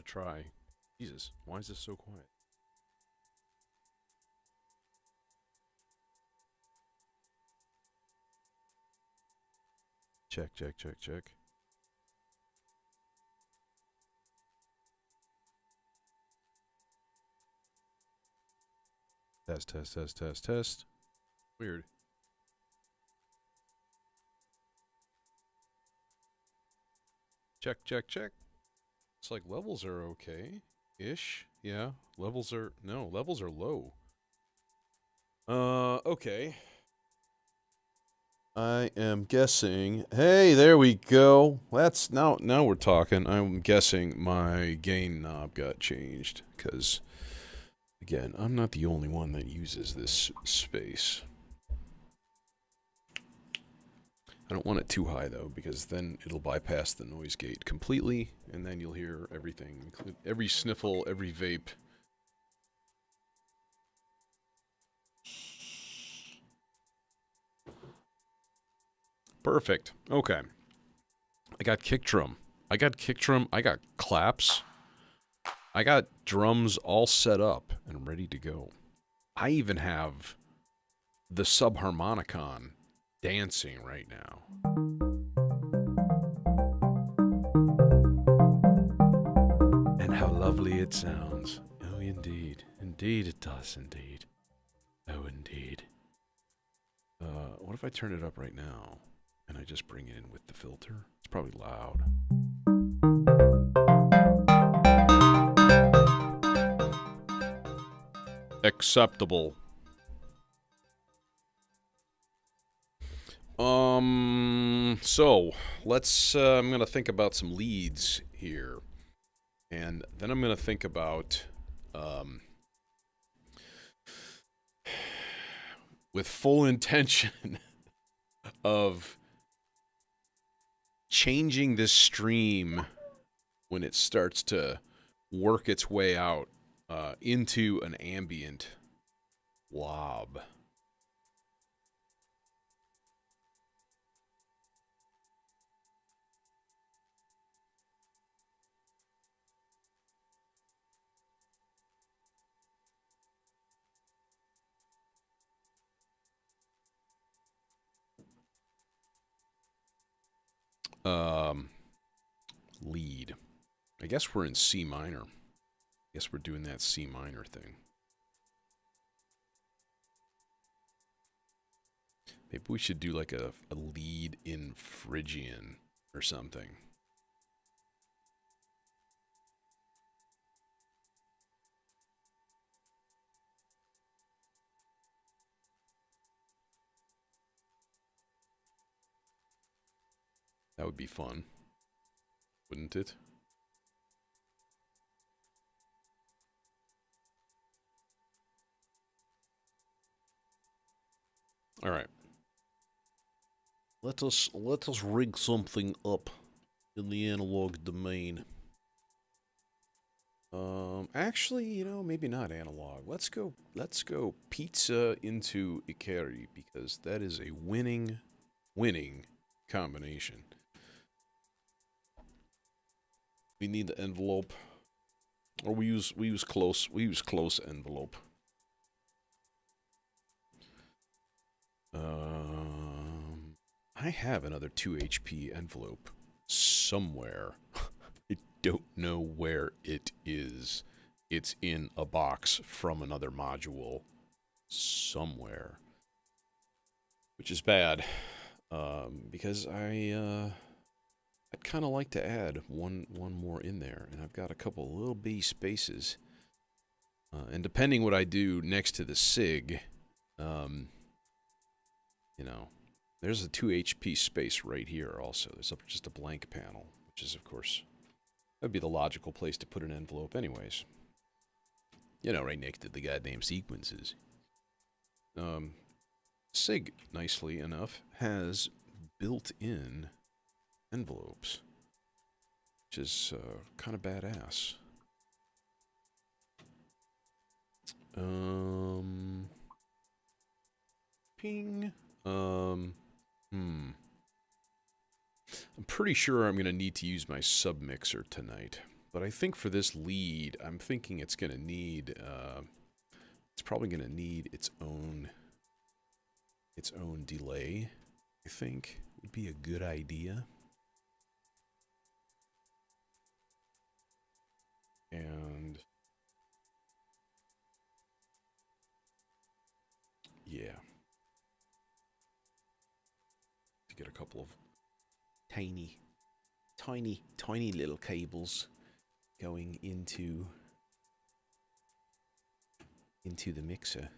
gonna try. Jesus, why is this so quiet? Check, check, check, check. Test, test, test, test, test. Weird. Check, check, check. It's like levels are okay-ish. Yeah, levels are... No, levels are low. Okay. I am guessing... Hey, there we go. That's... Now we're talking. I'm guessing my gain knob got changed. Because, again, I'm not the only one that uses this space. I don't want it too high, though, because then it'll bypass the noise gate completely, and then you'll hear everything. Every sniffle, every vape. Perfect. Okay. I got kick drum. I got kick drum. I got claps. I got drums all set up and ready to go. I even have the subharmonicon dancing right now. And how lovely it sounds. Oh, indeed. Indeed it does, indeed. Oh, indeed. What if I turn it up right now? And I just bring it in with the filter? It's probably loud. Acceptable. So, let's, I'm gonna think about some leads here. And then I'm gonna think about, with full intention of changing this stream when it starts to work its way out into an ambient blob. Lead. I guess we're in C minor. I guess we're doing that C minor thing. Maybe we should do like a lead in Phrygian or something. That would be fun, wouldn't it? All right. Let us rig something up in the analog domain. Actually, you know, maybe not analog. Let's go pizza into Ikari, because that is a winning combination. We need the envelope, or we use close envelope. I have another 2 HP envelope somewhere. I don't know where it is. It's in a box from another module somewhere, which is bad, because I'd kind of like to add one more in there, and I've got a couple little bitty spaces, and depending what I do next to the SIG, you know, there's a 2 HP space right here also. There's just a blank panel, which is, of course, that would be the logical place to put an envelope anyways. You know, right next to the goddamn sequences. SIG, nicely enough, has built-in envelopes, which is kind of badass. Ping. I'm pretty sure I'm going to need to use my submixer tonight. But I think for this lead, I'm thinking it's going to need, it's probably going to need its own delay, I think, would be a good idea. And yeah, to get a couple of tiny little cables going into the mixer.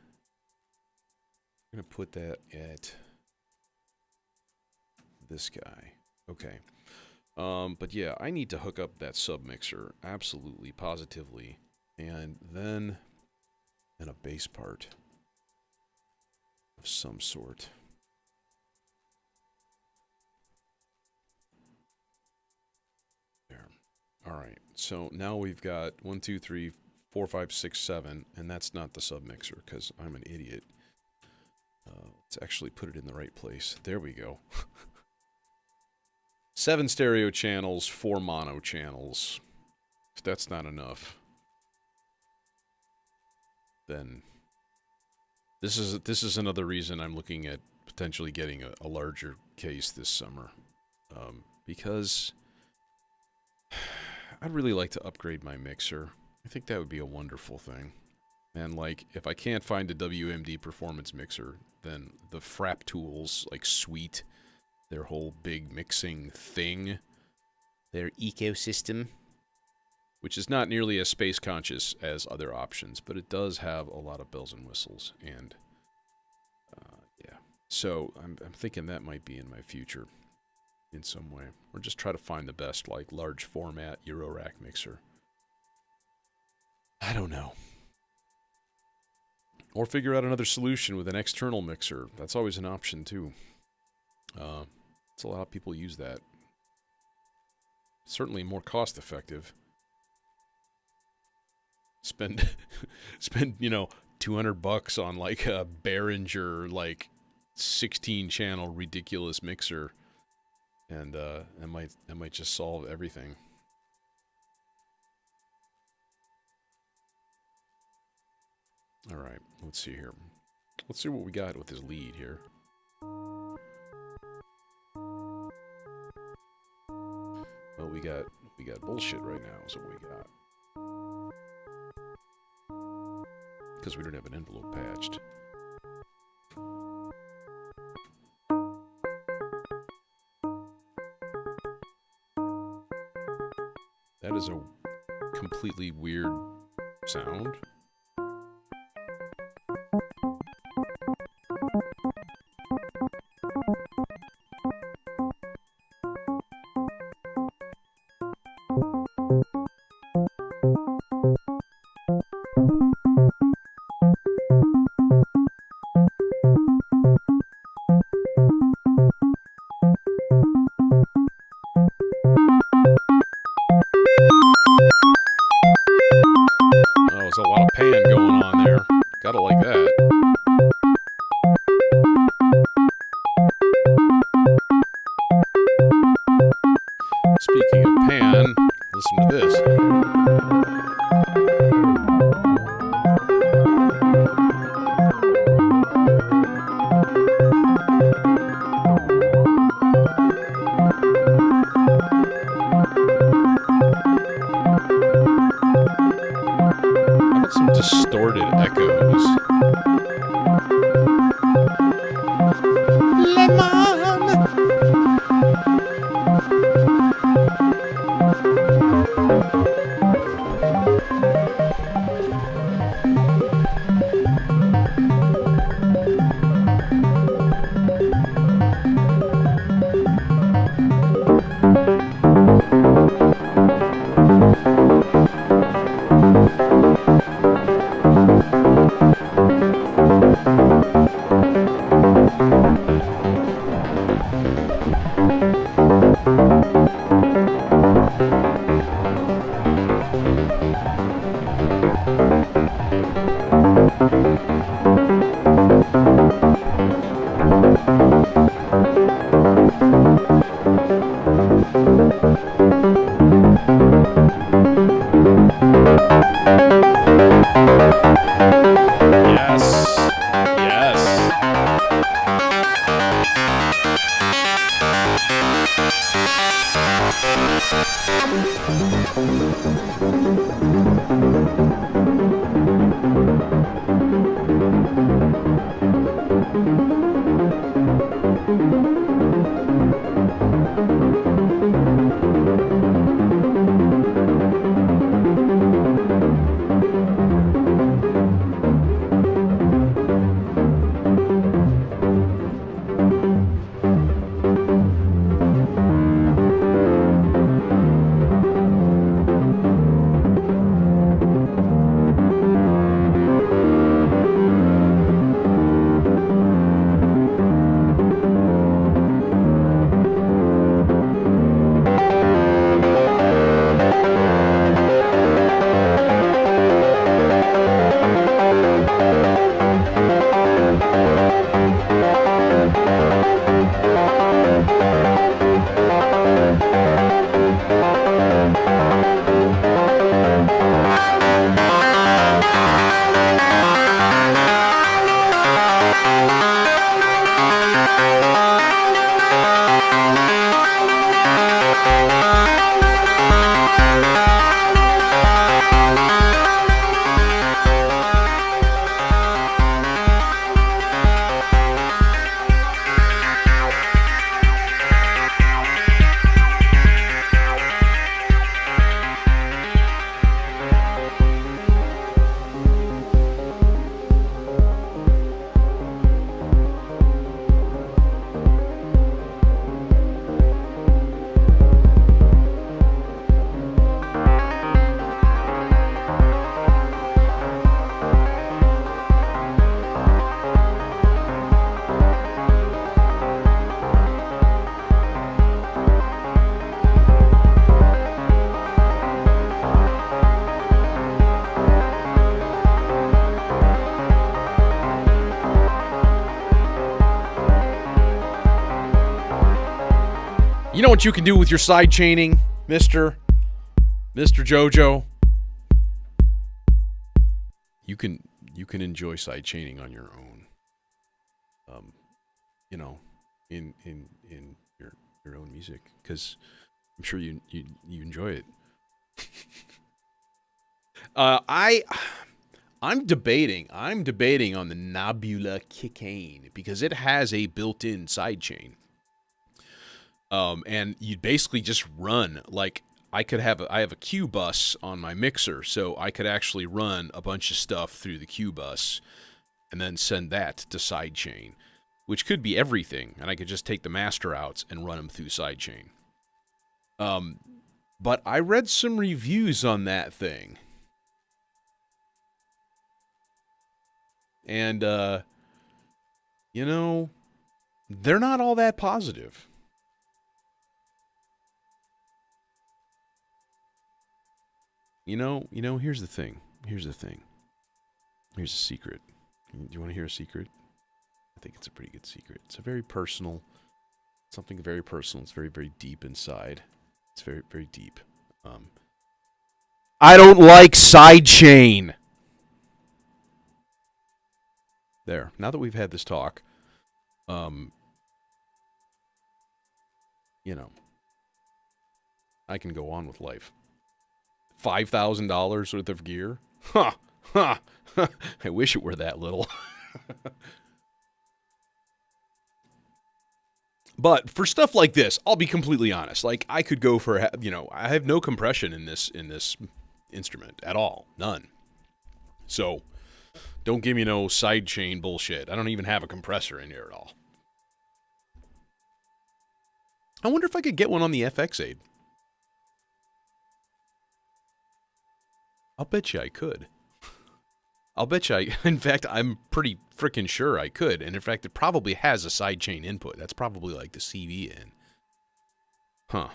I'm gonna put that at this guy. Okay. But yeah, I need to hook up that sub mixer, absolutely, positively, and then a bass part of some sort. There. All right. So now we've got 1, 2, 3, 4, 5, 6, 7, and that's not the sub mixer because I'm an idiot. Let's actually put it in the right place. There we go. 7 stereo channels, 4 mono channels. If that's not enough, then this is another reason I'm looking at potentially getting a larger case this summer, because I'd really like to upgrade my mixer. I think that would be a wonderful thing. And like, if I can't find a WMD performance mixer, then the Frap tools like Sweet, their whole big mixing thing, their ecosystem, which is not nearly as space conscious as other options, but it does have a lot of bells and whistles. And yeah, so I'm thinking that might be in my future in some way, or just try to find the best like large format Eurorack mixer. I don't know. Or figure out another solution with an external mixer. That's always an option too. It's a lot of people use that. Certainly more cost effective. Spend you know, $200 on like a Behringer like 16 channel ridiculous mixer, and that might just solve everything. All right, let's see here. Let's see what we got with this lead here. Well, we got bullshit right now is what we got. Because we don't have an envelope patched. That is a completely weird sound. There's a lot of pan going on there. Gotta like that. Speaking of pan, listen to this. Some distorted echoes. You know what you can do with your side chaining, Mr. Jojo? You can enjoy side chaining on your own. You know, in your own music, because I'm sure you enjoy it. I'm debating on the Nebula Kicane because it has a built-in sidechain. And you basically just run, like, I have a Q bus on my mixer, so I could actually run a bunch of stuff through the Q bus and then send that to sidechain, which could be everything, and I could just take the master outs and run them through sidechain. But I read some reviews on that thing. And, you know, they're not all that positive. You know, here's the thing. Here's a secret. Do you want to hear a secret? I think it's a pretty good secret. It's a very personal, something very personal. It's very, very deep inside. It's very, very deep. I don't like sidechain. There. Now that we've had this talk, you know, I can go on with life. $5,000 worth of gear? Ha! Ha! I wish it were that little. But for stuff like this, I'll be completely honest. Like, I could go for, I have no compression in this instrument at all. None. So, don't give me no sidechain bullshit. I don't even have a compressor in here at all. I wonder if I could get one on the FX8. I'll bet you I could. In fact, I'm pretty freaking sure I could. And in fact, it probably has a sidechain input. That's probably like the CV in. Huh.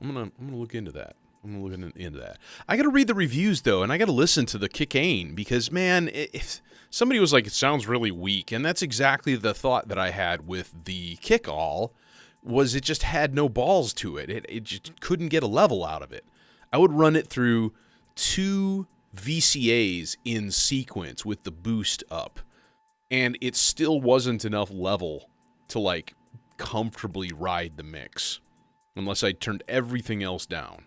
I'm gonna look into that. Into that. I gotta read the reviews though, and I gotta listen to the Kicane because, man, if somebody was like, it sounds really weak, and that's exactly the thought that I had with the Kick-All, was it just had no balls to it. It just couldn't get a level out of it. I would run it through 2 VCAs in sequence with the boost up, and it still wasn't enough level to, like, comfortably ride the mix unless I turned everything else down.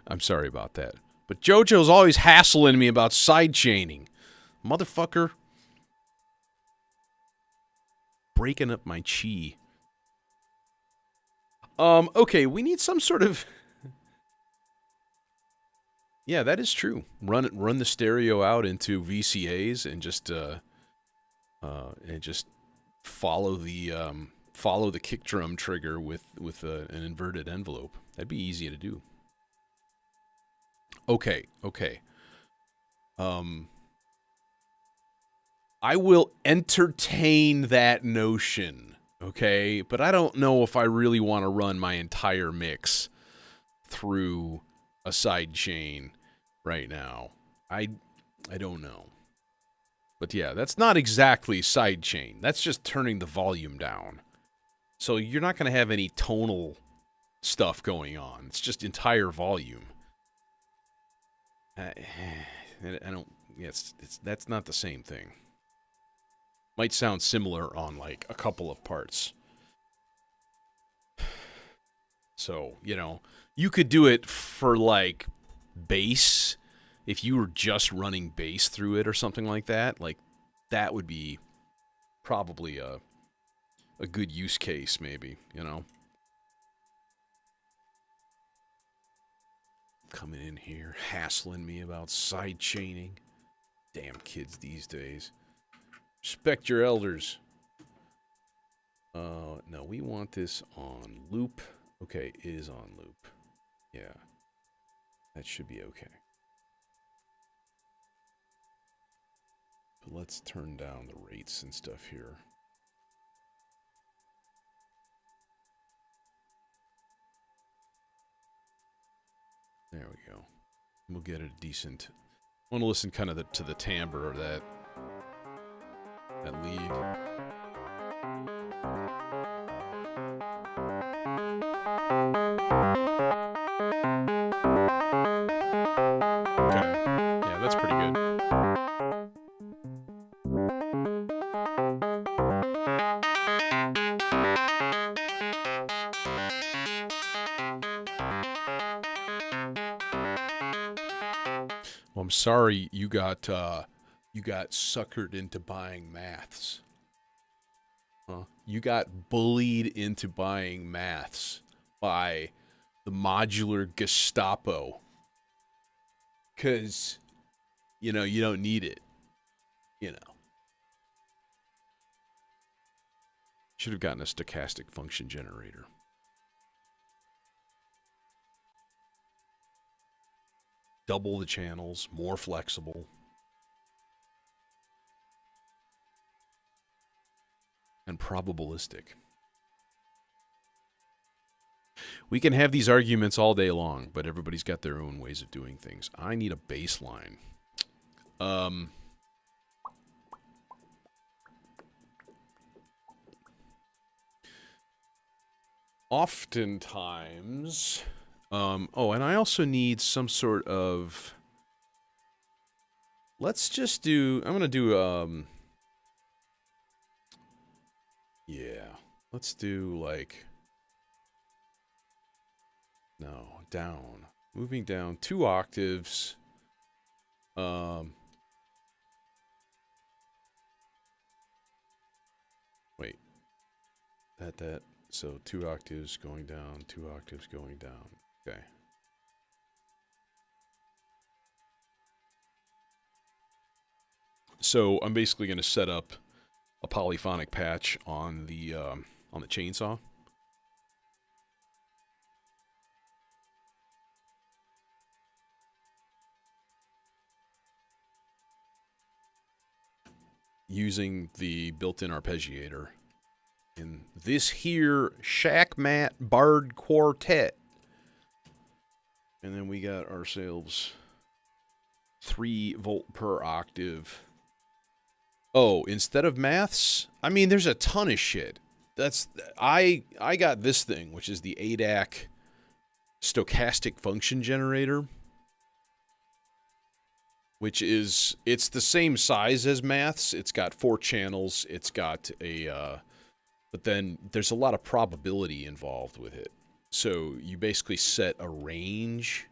I'm sorry about that. But JoJo's always hassling me about sidechaining. Motherfucker. Breaking up my chi. Okay, we need some sort of... Yeah, that is true. Run the stereo out into VCAs and just follow the kick drum trigger with an inverted envelope. That'd be easy to do. Okay. I will entertain that notion, okay? But I don't know if I really want to run my entire mix through a sidechain right now. I don't know. But yeah, that's not exactly sidechain. That's just turning the volume down. So you're not going to have any tonal stuff going on. It's just entire volume. I don't... that's not the same thing. Might sound similar on, like, a couple of parts. So, you could do it for, like, bass. If you were just running bass through it or something like that, that would be probably a good use case, maybe, Coming in here, hassling me about side chaining. Damn kids these days. Respect your elders. No, we want this on loop. Okay, it is on loop. Yeah. That should be okay. But let's turn down the rates and stuff here. There we go. We'll get a decent... I want to listen kind of to the timbre of that lead. Okay. Yeah, that's pretty good. Well, I'm sorry you got suckered into buying maths. Huh? You got bullied into buying maths by the modular Gestapo. 'Cause, you know, you don't need it. You know. Should have gotten a stochastic function generator. Double the channels, more flexible. And probabilistic. We can have these arguments all day long, but everybody's got their own ways of doing things. I need a baseline. Oftentimes... oh, and I also need some sort of... Let's just do... I'm going to do... yeah. Let's do, like... No, down. Moving down 2 octaves. Wait. That. So 2 octaves going down, 2 octaves going down. Okay. So I'm basically going to set up a polyphonic patch on the chainsaw. Using the built-in arpeggiator in this here Shackmat Bard Quartet. And then we got ourselves 3 volt per octave. Oh, instead of maths? I mean, there's a ton of shit. I got this thing, which is the ADAC stochastic function generator. Which is, it's the same size as maths. It's got 4 channels. It's got a, but then there's a lot of probability involved with it. So you basically set a range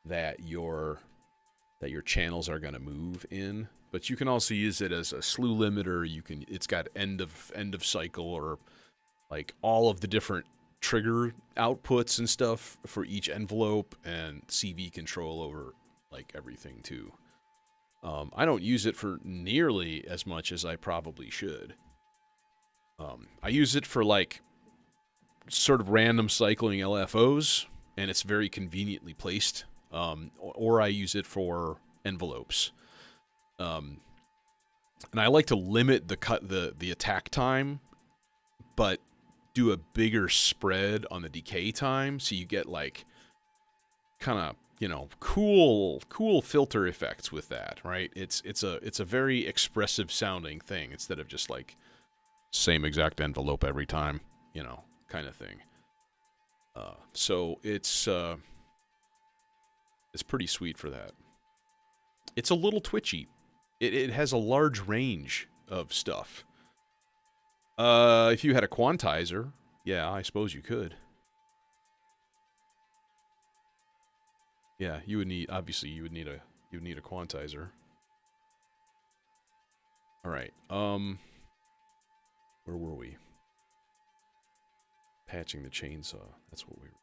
that your channels are going to move in. But you can also use it as a slew limiter. It's got end of cycle, or like all of the different trigger outputs and stuff for each envelope, and CV control over like everything too. I don't use it for nearly as much as I probably should. I use it for like sort of random cycling LFOs, and it's very conveniently placed. Or I use it for envelopes. And I like to limit the attack time, but do a bigger spread on the decay time, so you get like kind of, you know, cool filter effects with that, right? It's a very expressive sounding thing instead of just like same exact envelope every time, you know, kind of thing. So it's pretty sweet for that. It's a little twitchy. It has a large range of stuff. If you had a quantizer, yeah, I suppose you could. Yeah, you would need, obviously you would need a quantizer. All right. Where were we? Patching the chainsaw. That's what we were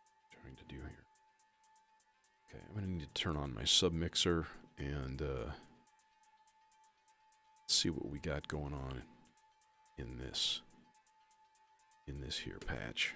trying to do here. Okay, I'm going to need to turn on my submixer and see what we got going on in this here patch.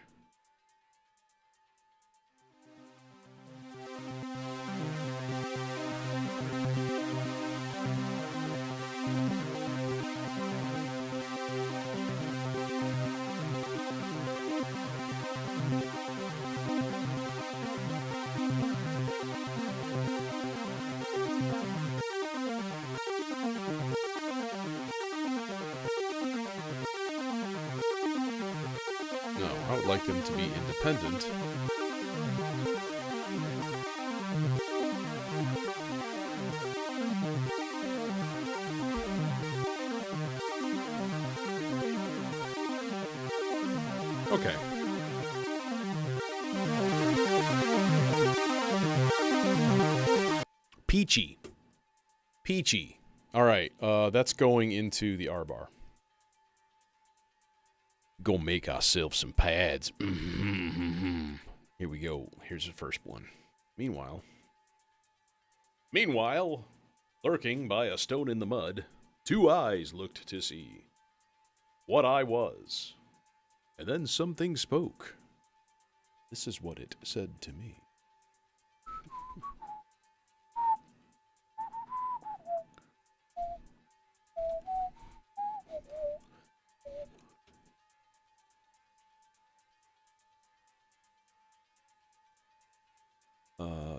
would like them to be independent. Okay. Peachy. Peachy. All right, that's going into the R-bar. Go make ourselves some pads. Here we go. Here's the first one. Meanwhile, lurking by a stone in the mud, two eyes looked to see what I was. And then something spoke. This is what it said to me.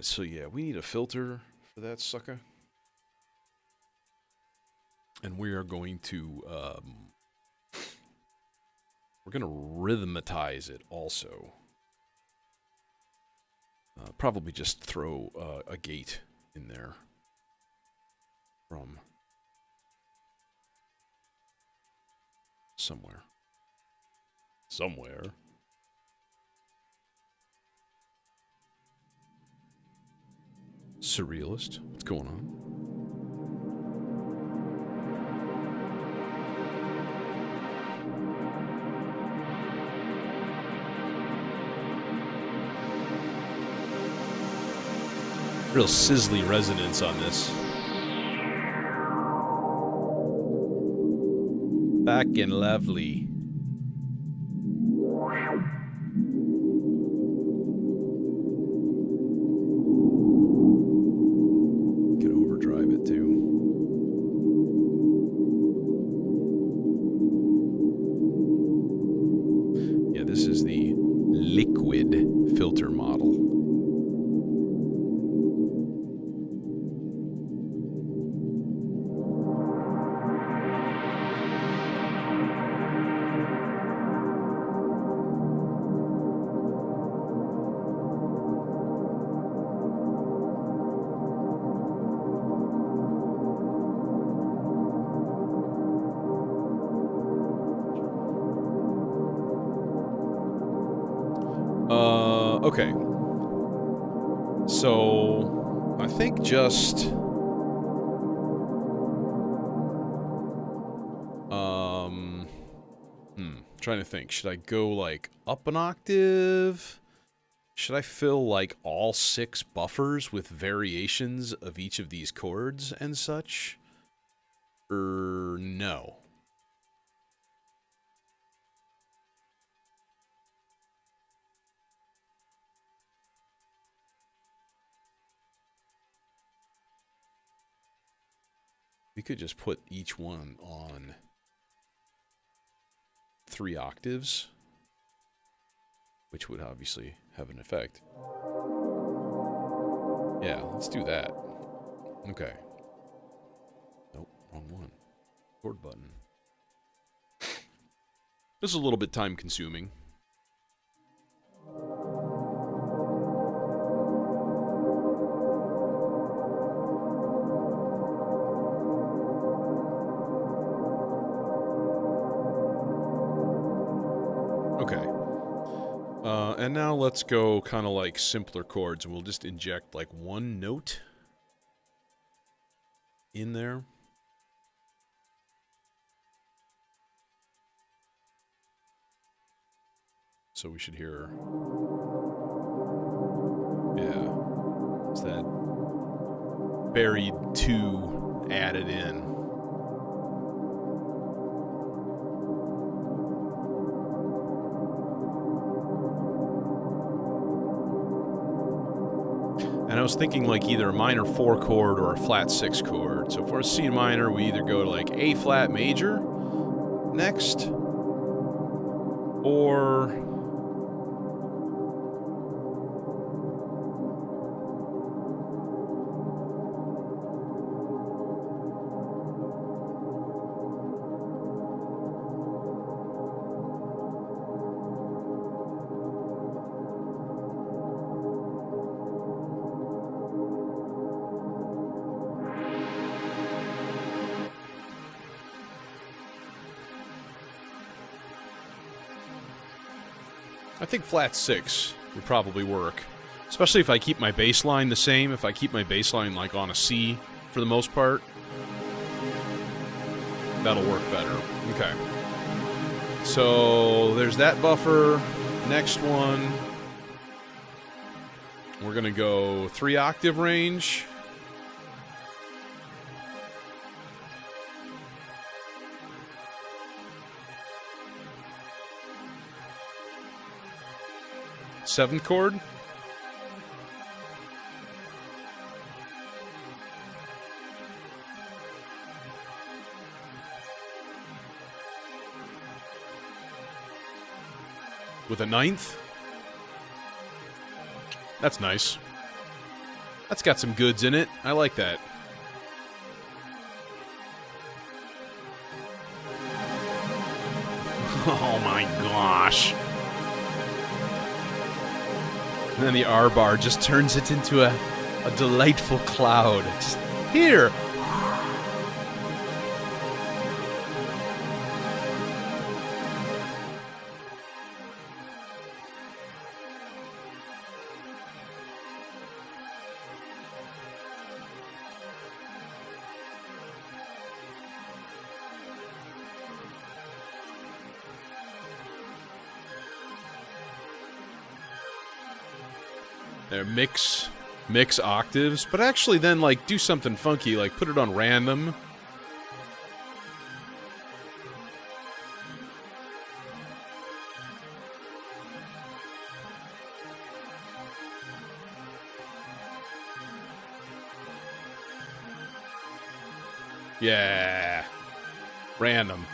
So yeah, we need a filter for that sucker. And we are going to, we're going to rhythmatize it also. Probably just throw a gate in there from somewhere. Surrealist, what's going on? Real sizzly resonance on this. Back and lovely. Can overdrive it too. Yeah, this is the liquid filter model. Okay. So, I think just... trying to think. Should I go, like, up an octave? Should I fill, like, all 6 buffers with variations of each of these chords and such? Or no? We could just put each one on 3 octaves, which would obviously have an effect. Yeah, let's do that. Okay. Nope, wrong one. Chord button. This is a little bit time consuming. Okay. And now let's go kind of like simpler chords, and we'll just inject like one note in there. So we should hear, yeah, it's that buried 2 added in. And I was thinking like either a minor 4 chord or a flat 6 chord. So for a C minor, we either go to like A flat major next, or I think flat 6 would probably work. Especially if I keep my bass line the same, if I keep my bass line like on a C for the most part. That'll work better. Okay. So there's that buffer. Next one. We're going to go 3-octave range. Seventh chord. With a 9th. That's nice. That's got some goods in it. I like that. Oh my gosh. And then the R bar just turns it into a delightful cloud. Just, here. There, mix octaves, but actually then, like, do something funky, like put it on random. Yeah. Random.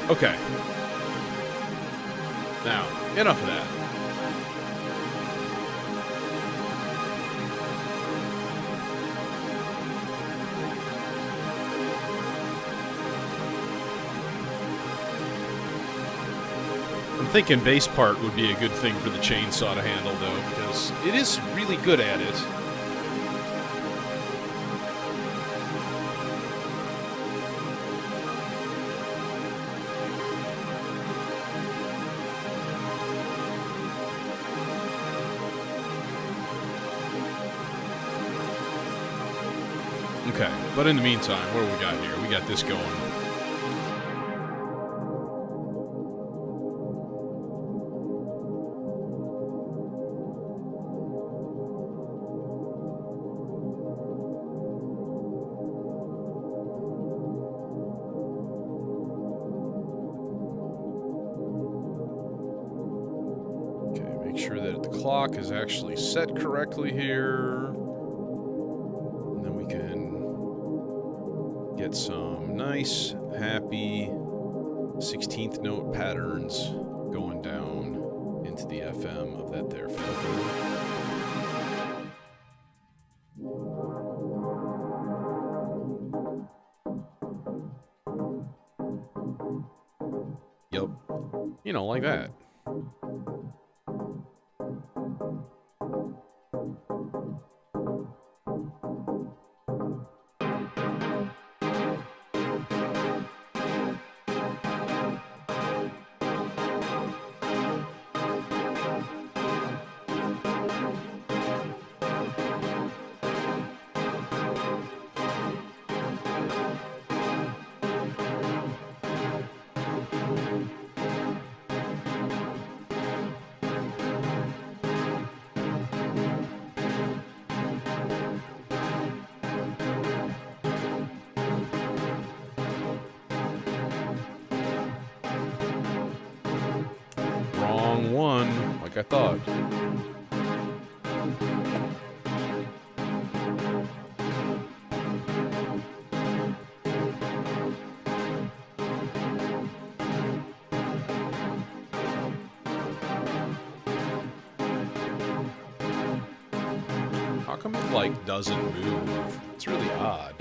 Okay. Now, enough of that. I'm thinking bass part would be a good thing for the chainsaw to handle, though, because it is really good at it. Okay, but in the meantime, what do we got here? We got this going. Okay, make sure that the clock is actually set correctly here. And then we can get some nice, happy 16th note patterns going down into the FM of that there filter. Yep. You know, like that. Wrong one, like I thought. How come it, like, doesn't move? It's really odd.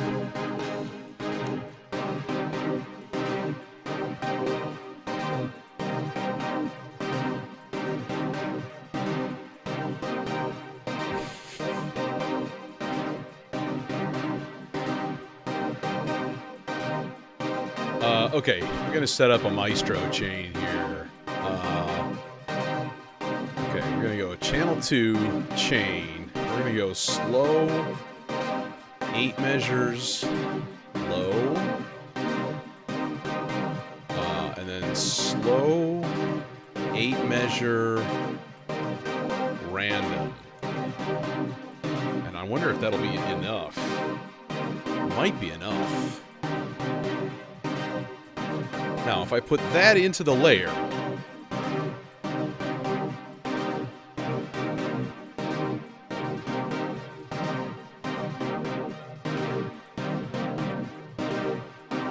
Okay, we're gonna set up a maestro chain here. Okay, we're gonna go channel 2 chain. We're gonna go slow, 8 measures, low, and then slow, 8 measure, random. And I wonder if that'll be enough. Might be enough. Now, if I put that into the layer,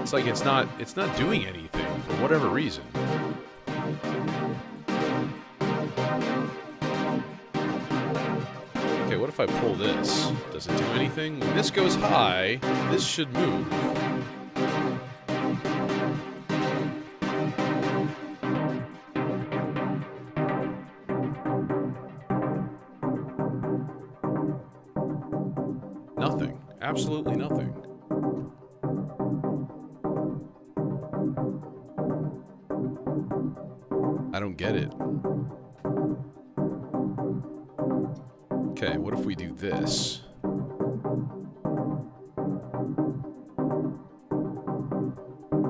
it's like it's not doing anything for whatever reason. Okay, what if I pull this? Does it do anything? When this goes high, this should move. Nothing. Absolutely nothing. I don't get it. Okay, what if we do this?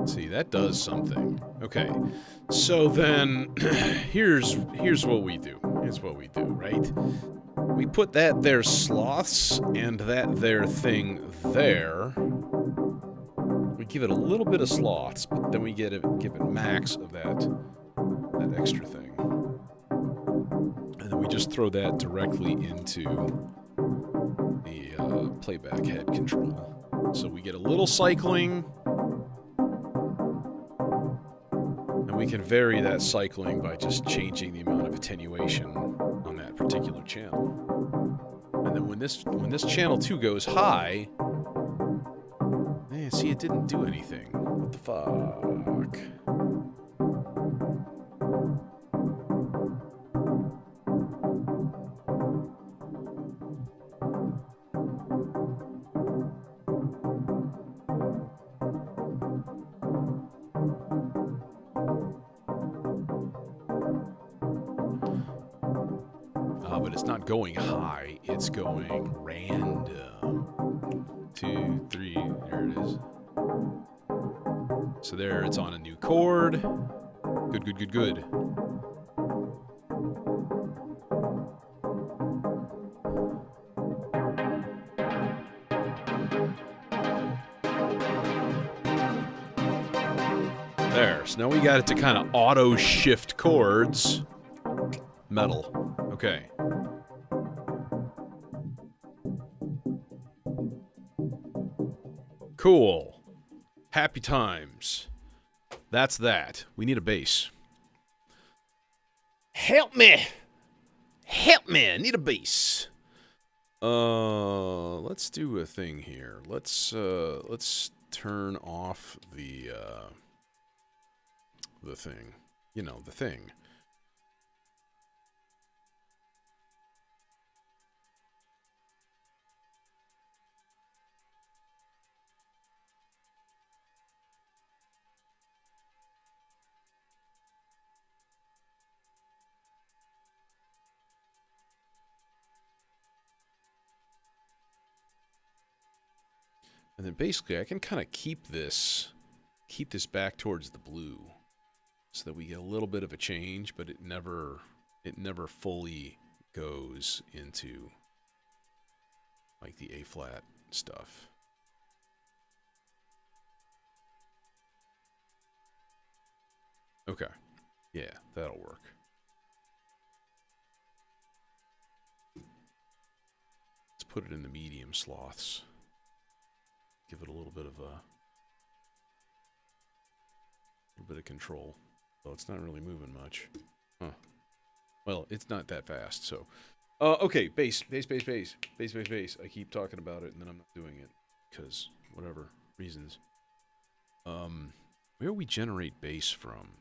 See, that does something. Okay, so then here's what we do. Here's what we do, right? We put that there sloths and that there thing there. We give it a little bit of sloths, but then we give it max of that extra thing. And then we just throw that directly into the playback head control. So we get a little cycling, and we can vary that cycling by just changing the amount of attenuation on that particular channel. And then when this channel 2 goes high, man, see, it didn't do anything. What the fuck? But it's not going high, it's going random. 2, 3, there it is. So there, it's on a new chord. Good, good, good, good. There, so now we got it to kind of auto-shift chords. Metal. Okay. Cool. Happy times. That's that. We need a bass. Help me! Help me! I need a bass. Let's do a thing here. Let's turn off the thing. You know, the thing. And then basically I can kind of keep this back towards the blue so that we get a little bit of a change, but it never fully goes into like the A flat stuff. Okay. Yeah, that'll work. Let's put it in the medium sloths. Give it a little bit of control. So it's not really moving much. Huh. Well, it's not that fast, so. Okay, bass. I keep talking about it, and then I'm not doing it. Because, whatever reasons. Where we generate bass from?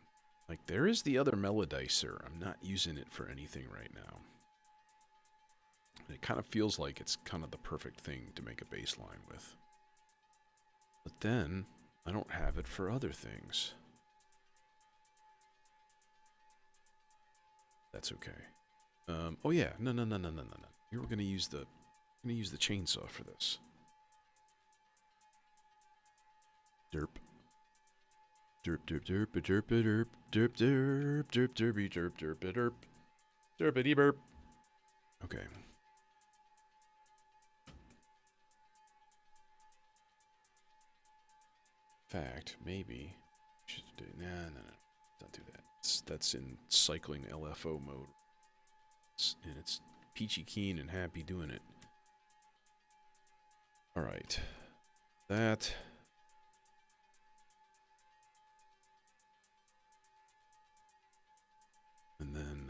Like, there is the other melodizer. I'm not using it for anything right now. And it kind of feels like it's kind of the perfect thing to make a bass line with. But then, I don't have it for other things. That's okay. Oh yeah, no. Here we're gonna use the chainsaw for this. Derp. Derp derp derp derp derp derp derp derp derpy derp derp derp derpity burp. Okay. In fact, maybe should do no. Don't do that. That's in cycling LFO mode. And it's peachy keen and happy doing it. Alright. That. And then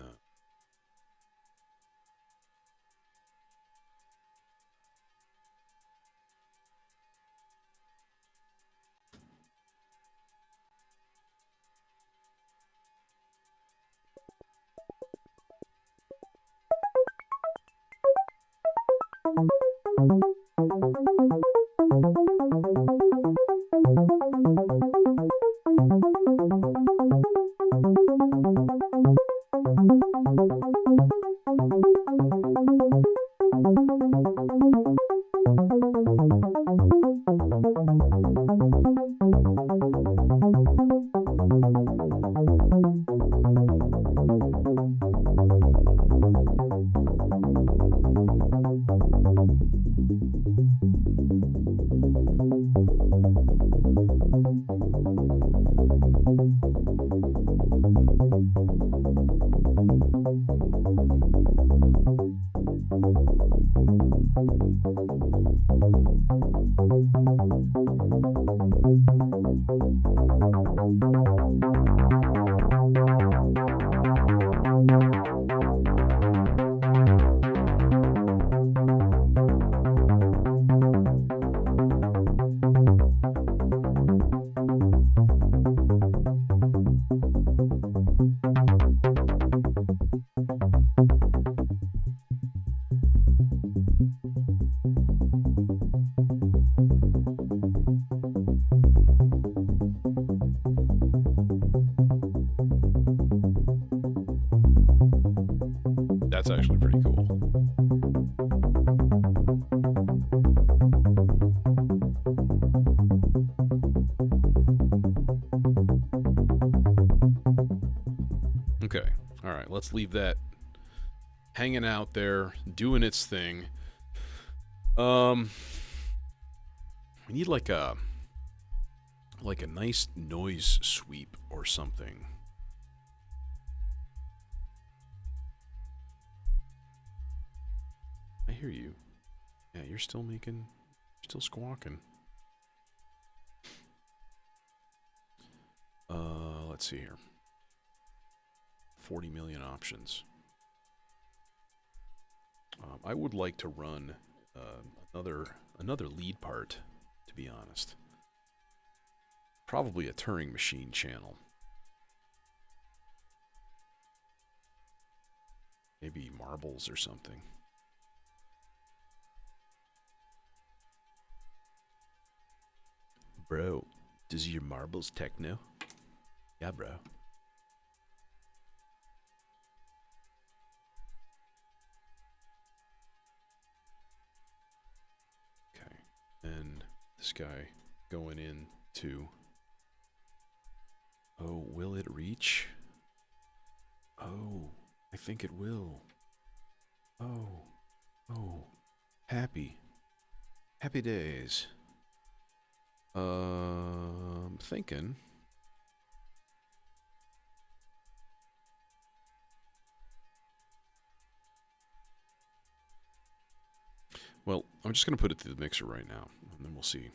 that's actually pretty cool. Okay, all right, let's leave that hanging out there, doing its thing. We need like a nice noise sweep or something. I hear you. Yeah, you're still squawking. Let's see here. 40 million options. I would like to run another lead part, to be honest. Probably a Turing machine channel. Maybe marbles or something. Bro, does your marbles techno? Yeah, bro. Okay, and this guy going in to... Oh, will it reach? Oh, I think it will. Oh, happy days. Thinking. Well, I'm just going to put it through the mixer right now, and then we'll see.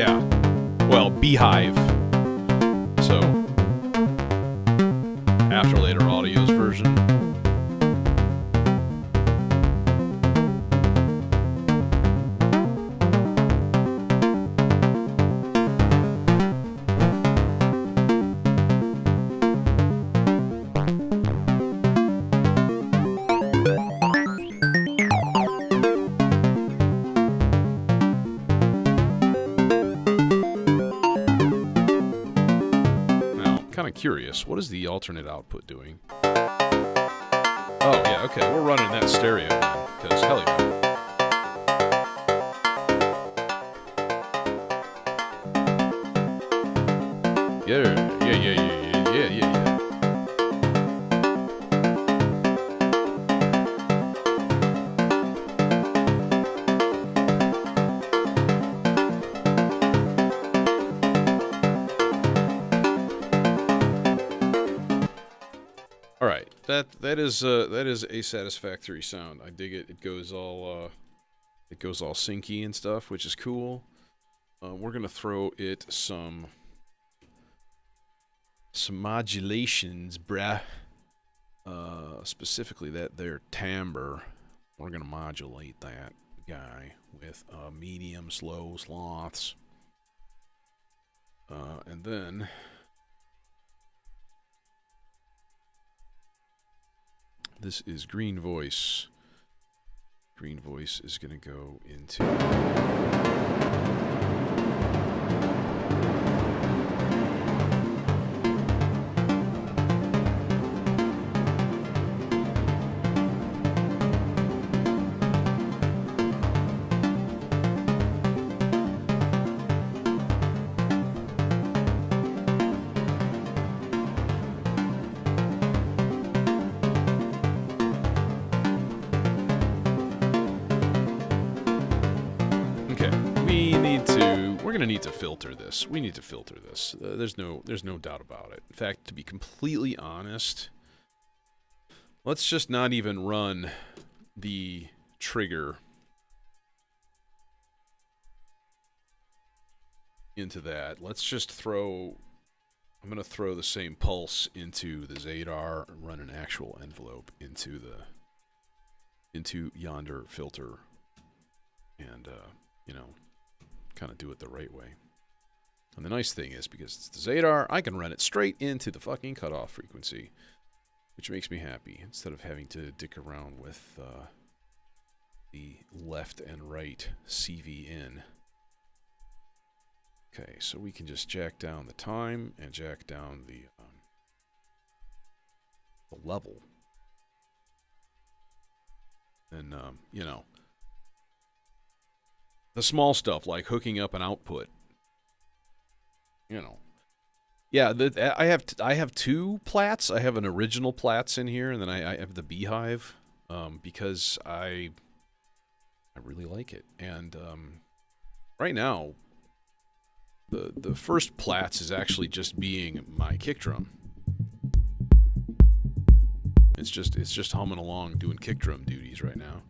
yeah. Well, beehive. So, after later audio's version. Curious, what is the alternate output doing? Oh, yeah, okay, we're running that stereo now, because hell yeah. Yeah. That is a satisfactory sound. I dig it. It goes all synchy and stuff, which is cool. We're gonna throw it some modulations, bruh. Specifically that there timbre. We're gonna modulate that guy with medium slow sloths, and then. This is Green Voice. Green Voice is going to go into... We're gonna need to filter this. We need to filter this. There's no doubt about it. In fact, to be completely honest, let's just not even run the trigger into that. Let's just throw. I'm gonna throw the same pulse into the Zadar and run an actual envelope into yonder filter, and you know. Kind of do it the right way. And the nice thing is, because it's the Zadar, I can run it straight into the fucking cutoff frequency, which makes me happy, instead of having to dick around with the left and right CV in. Okay, so we can just jack down the time and jack down the level. And, you know, the small stuff like hooking up an output, you know. Yeah, I have two plats. I have an original plats in here, and then I have the beehive, because I really like it. And right now, the first plats is actually just being my kick drum. It's just humming along doing kick drum duties right now.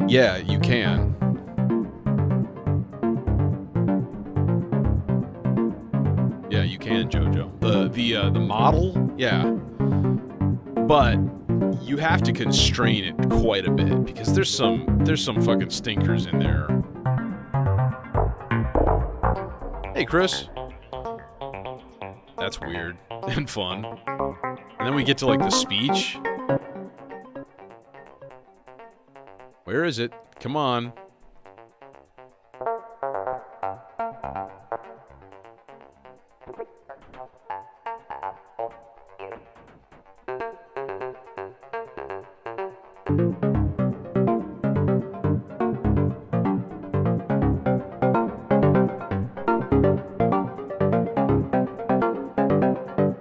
Yeah, you can. Yeah, you can, Jojo. The model, yeah. But you have to constrain it quite a bit because there's some fucking stinkers in there. Hey, Chris. That's weird and fun. And then we get to like the speech. Where is it? Come on.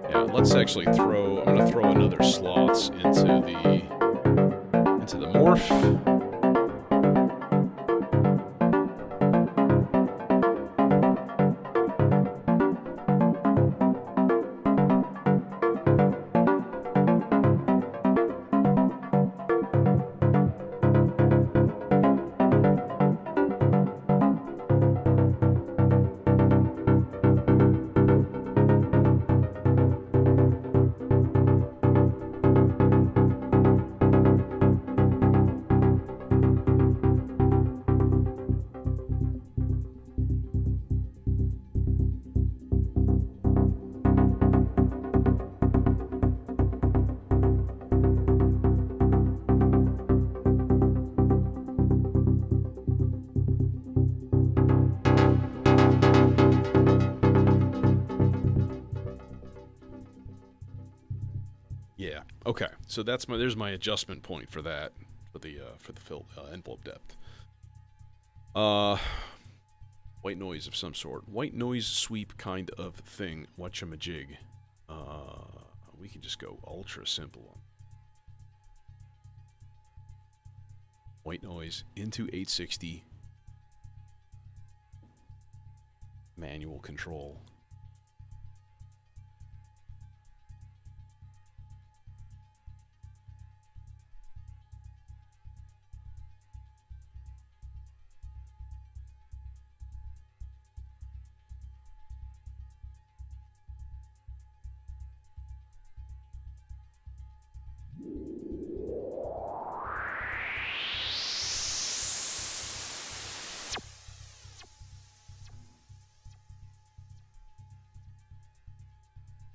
Yeah, let's actually I'm gonna throw another slots into the morph. Okay, so there's my adjustment point for that for the envelope depth. White noise of some sort, white noise sweep kind of thing. Whatchamajig. We can just go ultra simple. White noise into 860. Manual control.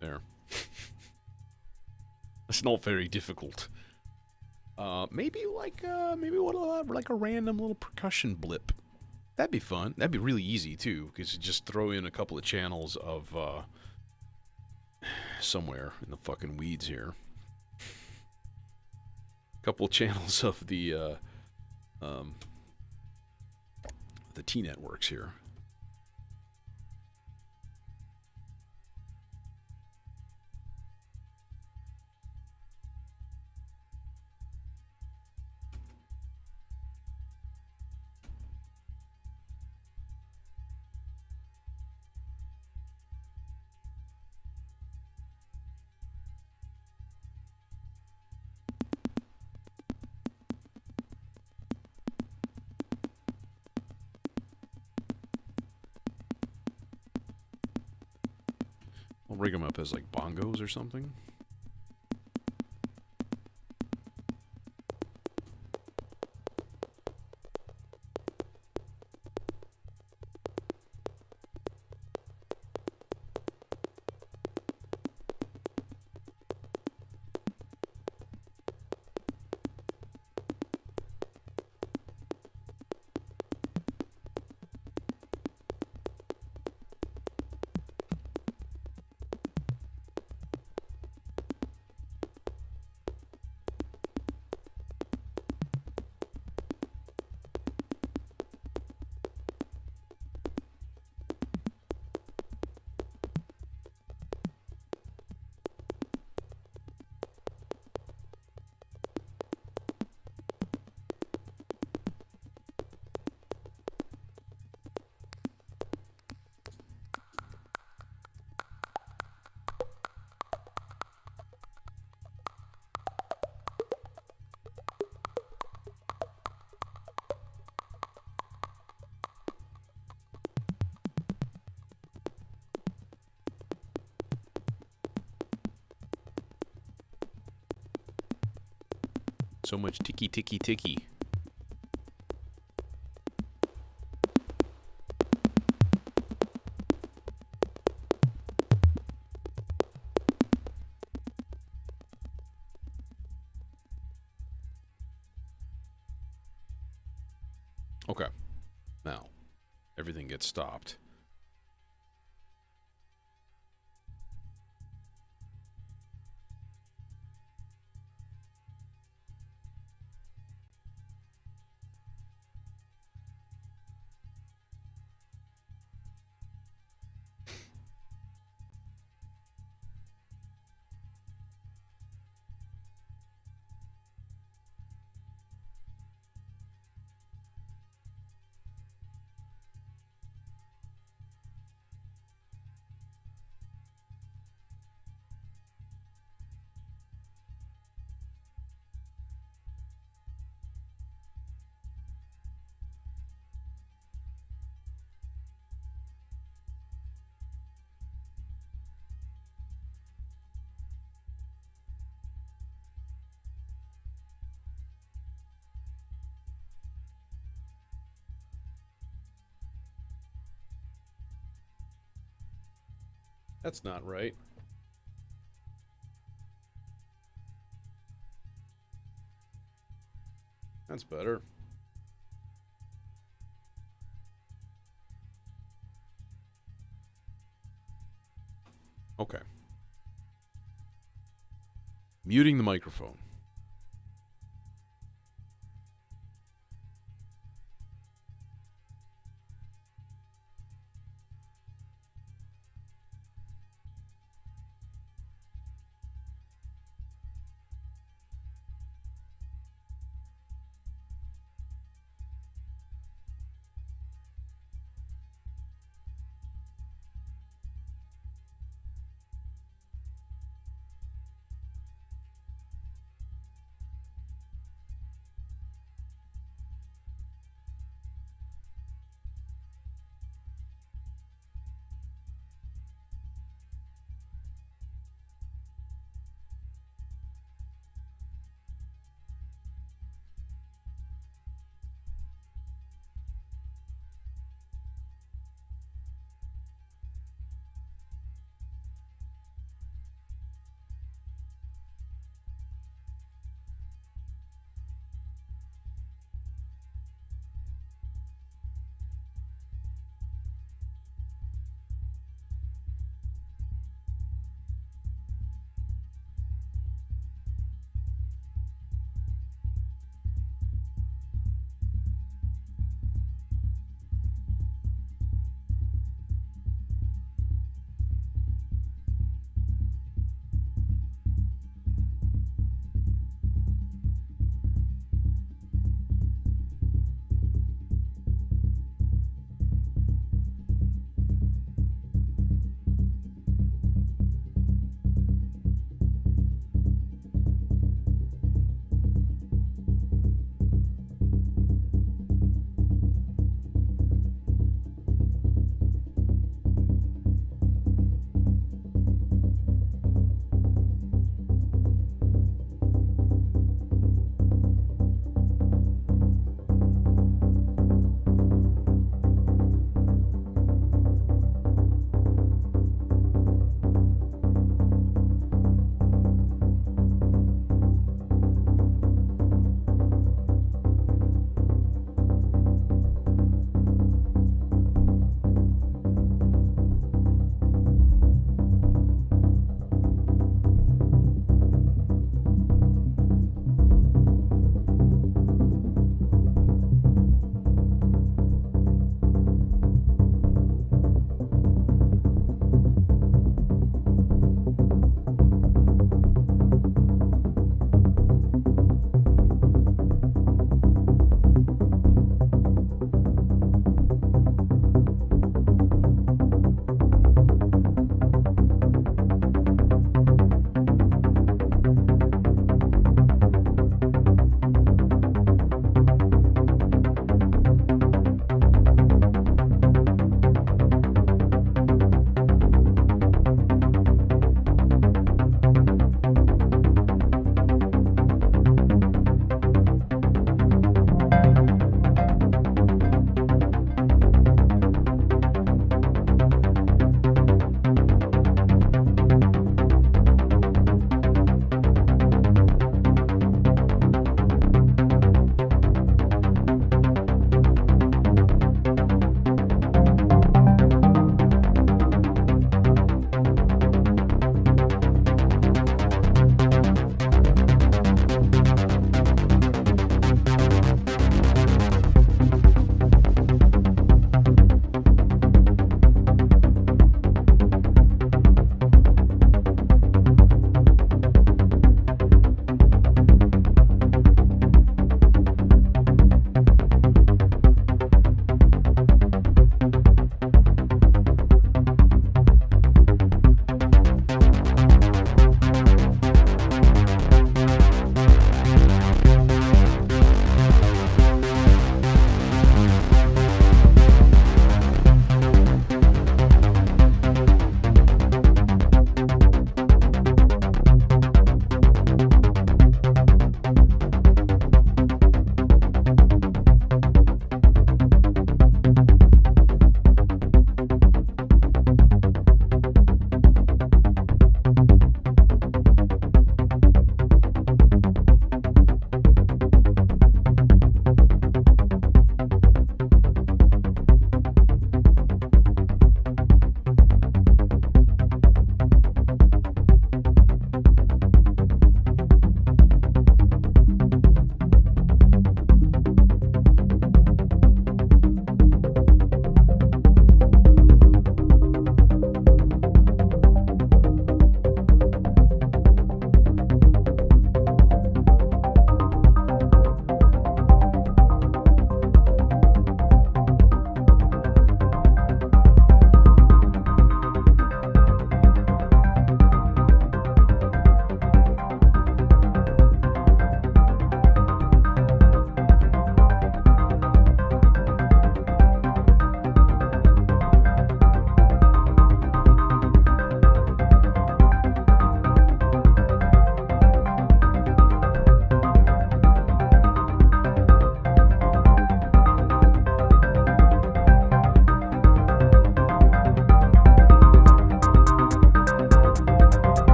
There. It's not very difficult. Maybe like a random little percussion blip. That'd be fun. That'd be really easy too, because you just throw in a couple of channels of somewhere in the fucking weeds here. A couple of channels of the T networks here. I'll rig them up as like bongos or something. So much ticky ticky ticky. Okay. Now, everything gets stopped. That's not right. That's better. Okay. Muting the microphone.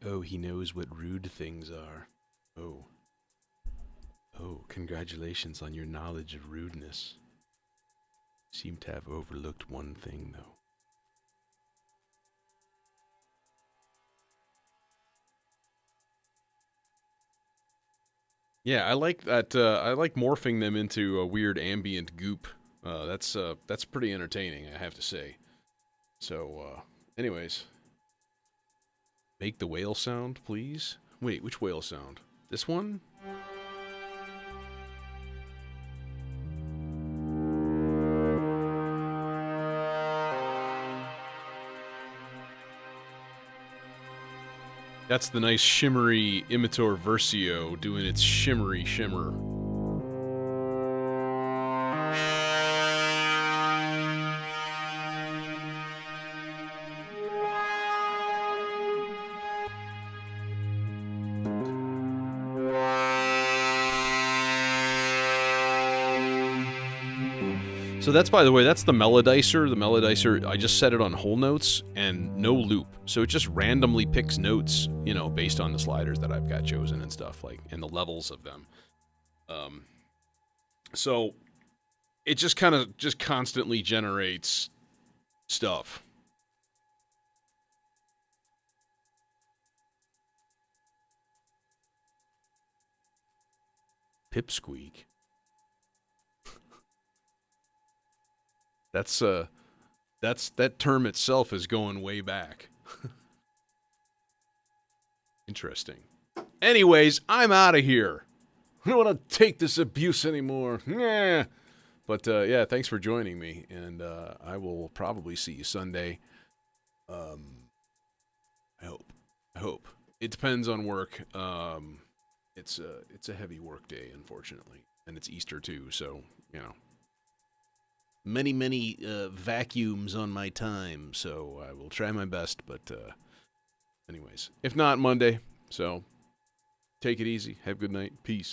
Oh, he knows what rude things are. Oh. Oh, congratulations on your knowledge of rudeness. Seem to have overlooked one thing, though. Yeah, I like that. I like morphing them into a weird ambient goop. That's pretty entertaining, I have to say. So, anyways, make the whale sound, please. Wait, which whale sound? This one? That's the nice shimmery Imitor Versio doing its shimmery shimmer. So that's, by the way, that's the Melodicer. The Melodicer, I just set it on whole notes and no loop. So it just randomly picks notes, you know, based on the sliders that I've got chosen and stuff, like, and the levels of them. So it just kind of just constantly generates stuff. Pipsqueak. That term itself is going way back. Interesting. Anyways, I'm out of here. I don't want to take this abuse anymore. Yeah. But yeah, thanks for joining me, and I will probably see you Sunday. I hope. It depends on work. It's a heavy work day, unfortunately, and it's Easter too, so you know. Many vacuums on my time, so I will try my best, but anyways, if not, Monday. So take it easy. Have a good night. Peace.